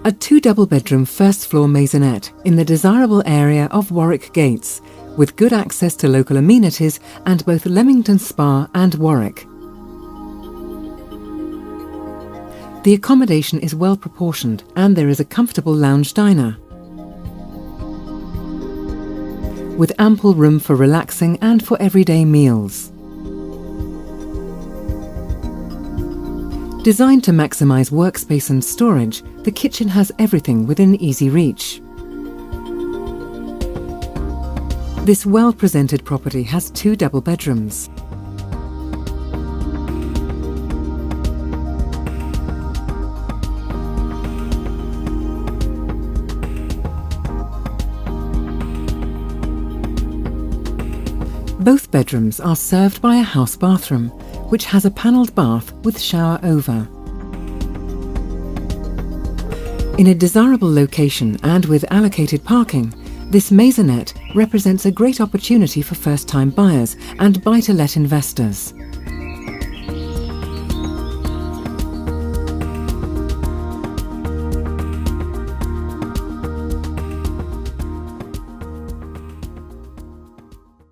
A 2 double-bedroom first-floor maisonette in the desirable area of Warwick Gates, with good access to local amenities and both Leamington Spa and Warwick. The accommodation is well proportioned and there is a comfortable lounge diner, with ample room for relaxing and for everyday meals. Designed to maximise workspace and storage, the kitchen has everything within easy reach. This well-presented property has 2 double bedrooms. Both bedrooms are served by a house bathroom, which has a panelled bath with shower over. In a desirable location and with allocated parking, this maisonette represents a great opportunity for first-time buyers and buy-to-let investors.